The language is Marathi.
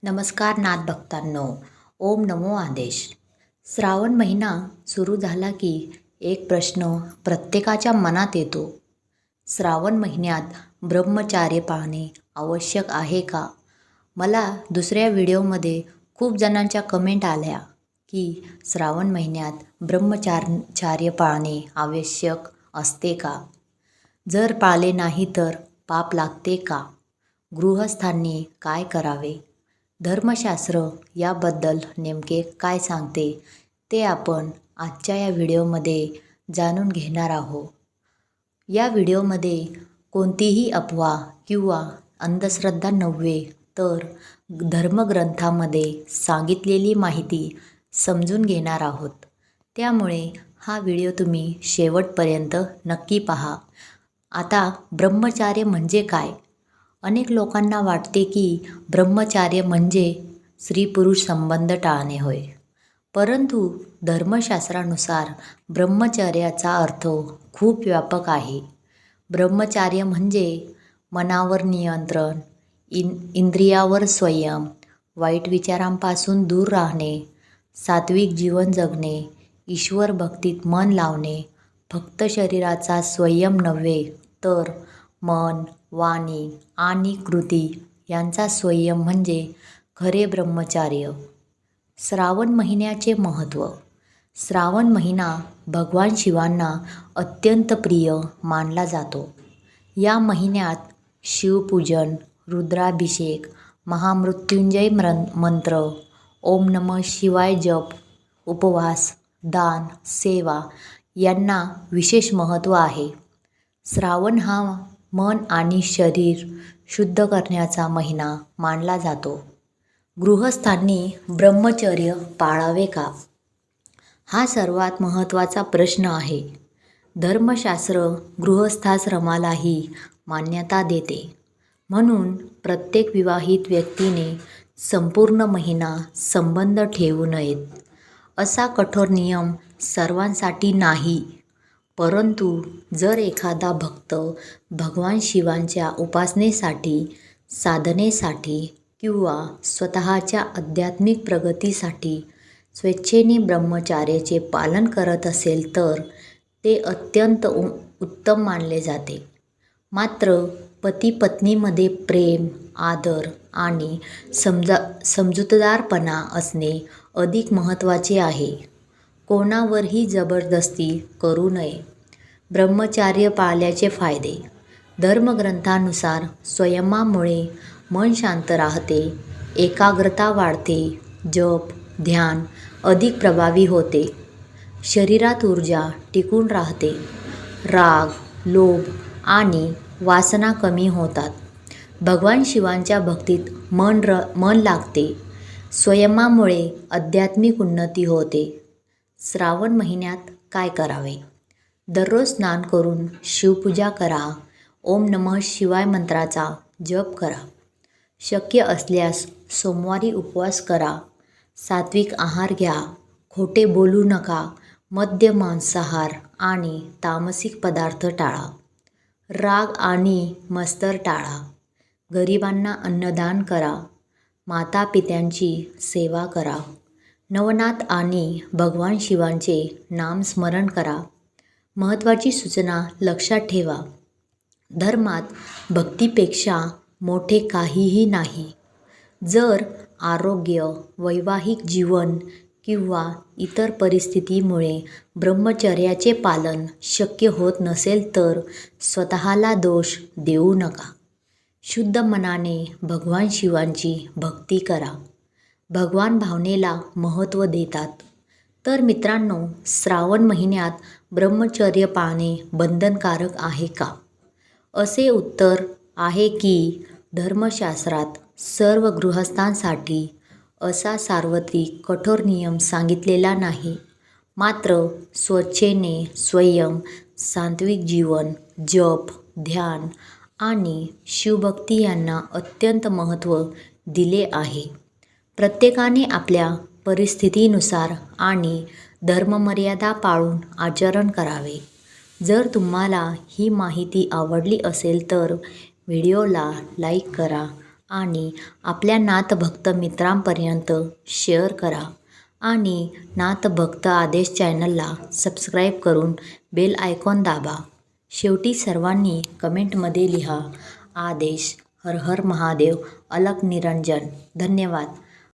नमस्कार नाथ भक्तांनो. ओम नमो आदेश. श्रावण महिना सुरू झाला की एक प्रश्न प्रत्येकाच्या मनात येतो. श्रावण महिन्यात ब्रह्मचार्य पाळणे आवश्यक आहे का? मला दुसऱ्या व्हिडिओमध्ये खूप जणांच्या कमेंट आल्या की श्रावण महिन्यात ब्रह्मचार्य पाळणे आवश्यक असते का? जर पाळले नाही तर पाप लागते का? गृहस्थांनी काय करावे? धर्मशास्त्र याबद्दल नेमके काय सांगते ते आपण आजच्या या व्हिडिओमध्ये जाणून घेणार आहोत. या व्हिडिओमध्ये कोणतीही अफवा किंवा अंधश्रद्धा नव्हे, तर धर्मग्रंथामध्ये सांगितलेली माहिती समजून घेणार आहोत. त्यामुळे हा व्हिडिओ तुम्ही शेवटपर्यंत नक्की पहा. आता ब्रह्मचार्य म्हणजे काय? अनेक लोकांना वाटते की ब्रह्मचार्य म्हणजे स्त्री-पुरुष संबंध टाळणे होय. परंतु धर्मशास्त्रानुसार ब्रह्मचर्याचा अर्थ खूप व्यापक आहे. ब्रह्मचार्य म्हणजे मनावर नियंत्रण, इंद्रियावर संयम, वाईट विचारांपासून दूर राहणे, सात्विक जीवन जगणे, ईश्वर भक्तीत मन लावणे, फक्त शरीराचा संयम नव्हे तर मन, वाणी आणि कृती यांचा संयम म्हणजे खरे ब्रह्मचार्य. श्रावण महिन्याचे महत्त्व. श्रावण महिना भगवान शिवांना अत्यंत प्रिय मानला जातो. या महिन्यात शिवपूजन, रुद्राभिषेक, महामृत्युंजय मंत्र, ओम नमः शिवाय जप, उपवास, दान, सेवा यांना विशेष महत्त्व आहे. श्रावण हा मन आणि शरीर शुद्ध करण्याचा महिना मानला जातो. गृहस्थांनी ब्रह्मचर्य पाळावे का? हा सर्वात महत्त्वाचा प्रश्न आहे. धर्मशास्त्र गृहस्थाश्रमालाही मान्यता देते. म्हणून प्रत्येक विवाहित व्यक्तीने संपूर्ण महिना संबंध ठेवू नयेत असा कठोर नियम सर्वांसाठी नाही. परंतु जर एखादा भक्त भगवान शिवांच्या उपासनेसाठी, साधनेसाठी किंवा स्वतःच्या आध्यात्मिक प्रगतीसाठी स्वेच्छेने ब्रह्मचार्याचे पालन करत असेल तर ते अत्यंत उत्तम मानले जाते. मात्र पती-पत्नीमध्ये प्रेम, आदर आणि समजूतदारपणा असणे अधिक महत्त्वाचे आहे. कोणावरही जबरदस्ती करू नये. ब्रह्मचार्य पाळल्याचे फायदे. धर्मग्रंथानुसार संयमामुळे मन शांत राहते, एकाग्रता वाढते, जप, ध्यान अधिक प्रभावी होते, शरीरात ऊर्जा टिकून राहते, राग, लोभ आणि वासना कमी होतात, भगवान शिवांच्या भक्तीत मन लागते, संयमामुळे आध्यात्मिक उन्नती होते. श्रावण महिन्यात काय करावे? दररोज स्नान करून शिवपूजा करा. ओम नमः शिवाय मंत्राचा जप करा. शक्य असल्यास सोमवारी उपवास करा. सात्विक आहार घ्या. खोटे बोलू नका. मद्य, मांसाहार आणि तामसिक पदार्थ टाळा. राग आणि मत्सर टाळा. गरिबांना अन्नदान करा. मातापित्यांची सेवा करा. नवनाथ आणि भगवान शिवांचे नामस्मरण करा. महत्त्वाची सूचना लक्षात ठेवा. धर्मात भक्तीपेक्षा मोठे काहीही नाही. जर आरोग्य, वैवाहिक जीवन किंवा इतर परिस्थितीमुळे ब्रह्मचर्याचे पालन शक्य होत नसेल तर स्वतःला दोष देऊ नका. शुद्ध मनाने भगवान शिवांची भक्ती करा. भगवान भावनेला महत्त्व देतात. तर मित्रांनो, श्रावण महिन्यात ब्रह्मचर्य पाळणे बंधनकारक आहे का? असे उत्तर आहे की धर्मशास्त्रात सर्व गृहस्थांसाठी असा सार्वत्रिक कठोर नियम सांगितलेला नाही. मात्र स्वेच्छेने संयम, सात्विक जीवन, जप, ध्यान आणि शिवभक्ती यांना अत्यंत महत्त्व दिले आहे. प्रत्येकाने आपल्या परिस्थितीनुसार आणि धर्ममर्यादा पाळून आचरण करावे. जर तुम्हाला ही माहिती आवडली असेल तर व्हिडिओला लाईक करा आणि आपल्या नाथभक्त मित्रांपर्यंत शेअर करा आणि नाथभक्त आदेश चॅनलला सबस्क्राईब करून बेल आयकॉन दाबा. शेवटी सर्वांनी कमेंटमध्ये लिहा आदेश. हर हर महादेव. अलख निरंजन. धन्यवाद.